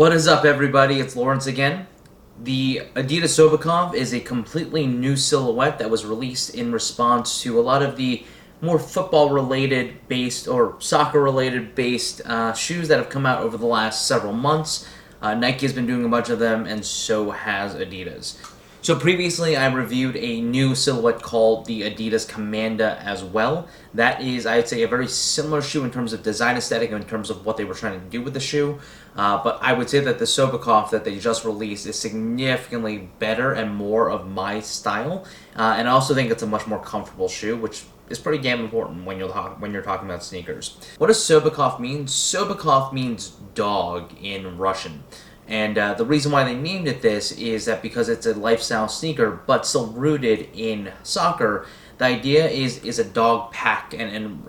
What is up, everybody? It's Lawrence again. The Adidas Sobakov is a completely new silhouette that was released in response to a lot of the more football-related based or soccer-related based shoes that have come out over the last several months. Nike has been doing a bunch of them, and so has Adidas. So previously I reviewed a new silhouette called the Adidas Commanda as well. That is, I'd say, a very similar shoe in terms of design aesthetic and in terms of what they were trying to do with the shoe. But I would say that the Sobakov that they just released is significantly better and more of my style. And I also think it's a much more comfortable shoe, which is pretty damn important when you're talking about sneakers. What does Sobakov mean? Sobakov means dog in Russian. And the reason why they named it this is that because it's a lifestyle sneaker, but still rooted in soccer, the idea is a dog pack and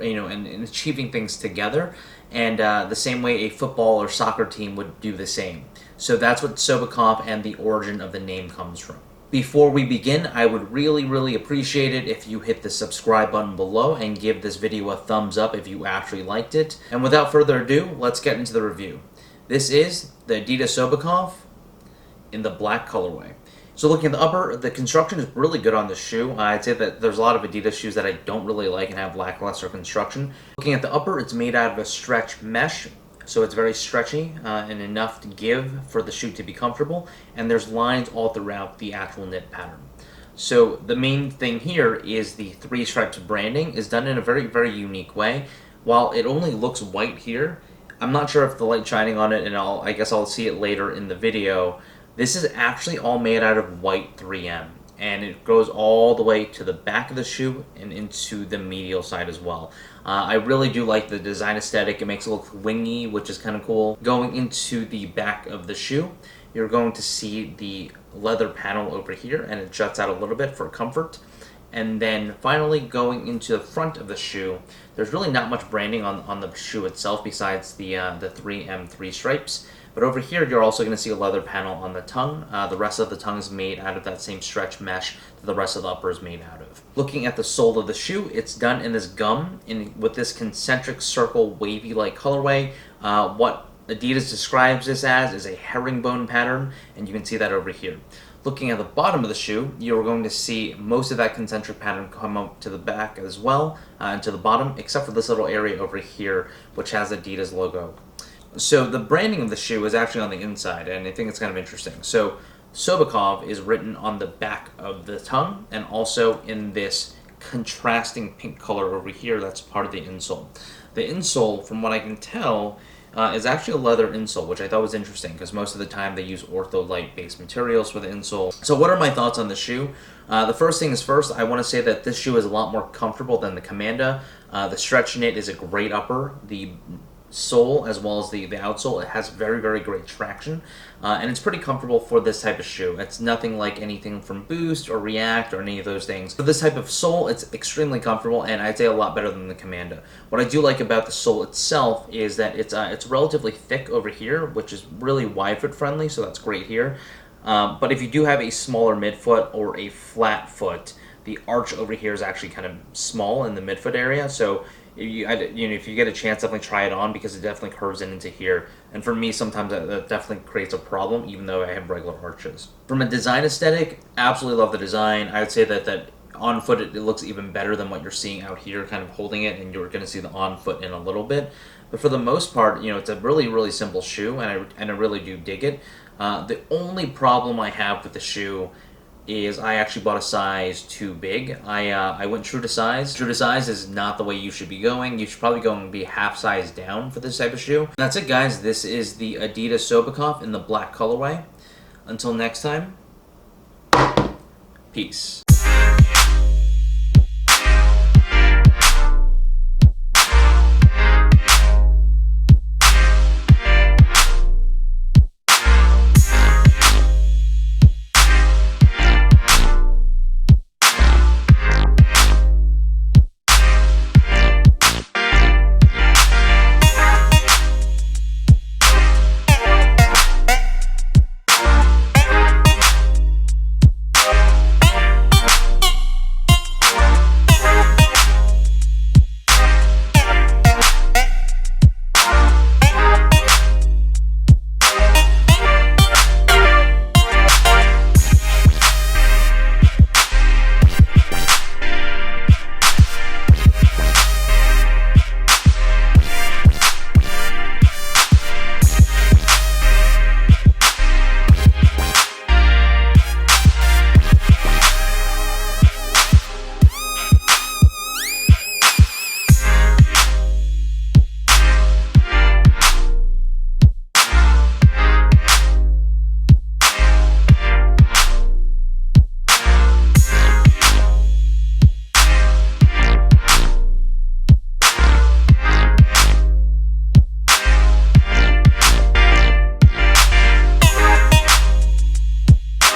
achieving things together, and the same way a football or soccer team would do the same. So that's what Sobakov and the origin of the name comes from. Before we begin, I would really appreciate it if you hit the subscribe button below and give this video a thumbs up if you actually liked it. And without further ado, let's get into the review. This is the Adidas Sobakov in the black colorway. So looking at the upper, the construction is really good on this shoe. I'd say that there's a lot of Adidas shoes that I don't really like and have lackluster construction. Looking at the upper, it's made out of a stretch mesh, so it's very stretchy and enough to give for the shoe to be comfortable. And there's lines all throughout the actual knit pattern. So the main thing here is the three stripes branding is done in a very unique way. While it only looks white here, I'm not sure if the light shining on it, and I guess I'll see it later in the video. This is actually all made out of white 3M, and it goes all the way to the back of the shoe and into the medial side as well. I really do like the design aesthetic. It makes it look wingy, which is kind of cool. Going into the back of the shoe, you're going to see the leather panel over here, and it juts out a little bit for comfort. And then finally going into the front of the shoe, there's really not much branding on the shoe itself besides the 3M3 stripes. But over here, you're also going to see a leather panel on the tongue. The rest of the tongue is made out of that same stretch mesh that the rest of the upper is made out of. Looking at the sole of the shoe, it's done in this gum with this concentric circle wavy-like colorway. What Adidas describes this as is a herringbone pattern, and you can see that over here. Looking at the bottom of the shoe, you're going to see most of that concentric pattern come up to the back as well, and to the bottom, except for this little area over here, which has Adidas logo. So the branding of the shoe is actually on the inside, and I think it's kind of interesting. So Sobakov is written on the back of the tongue, and also in this contrasting pink color over here that's part of the insole. The insole, from what I can tell, is actually a leather insole, which I thought was interesting because most of the time they use ortholite-based materials for the insole. So what are my thoughts on the shoe? The first thing is first, I want to say that this shoe is a lot more comfortable than the Commanda. The stretch knit is a great upper. The sole as well as the outsole, it has very great traction, and it's pretty comfortable for this type of shoe. It's nothing like anything from Boost or React or any of those things. For this type of sole, it's extremely comfortable, and I'd say a lot better than the Commanda. What I do like about the sole itself is that it's relatively thick over here, which is really wide foot friendly, so that's great here. But if you do have a smaller midfoot or a flat foot, the arch over here is actually kind of small in the midfoot area, so if you get a chance, definitely try it on because it definitely curves into here. And for me, sometimes that definitely creates a problem, even though I have regular arches. From a design aesthetic, absolutely love the design. I would say that on foot it looks even better than what you're seeing out here, kind of holding it, and you're going to see the on foot in a little bit. But for the most part, it's a really simple shoe, and I really do dig it. The only problem I have with the shoe is I actually bought a size too big. I went true to size. True to size is not the way you should be going. You should probably go and be half size down for this type of shoe. And that's it, guys. This is the Adidas Sobakov in the black colorway. Until next time, peace.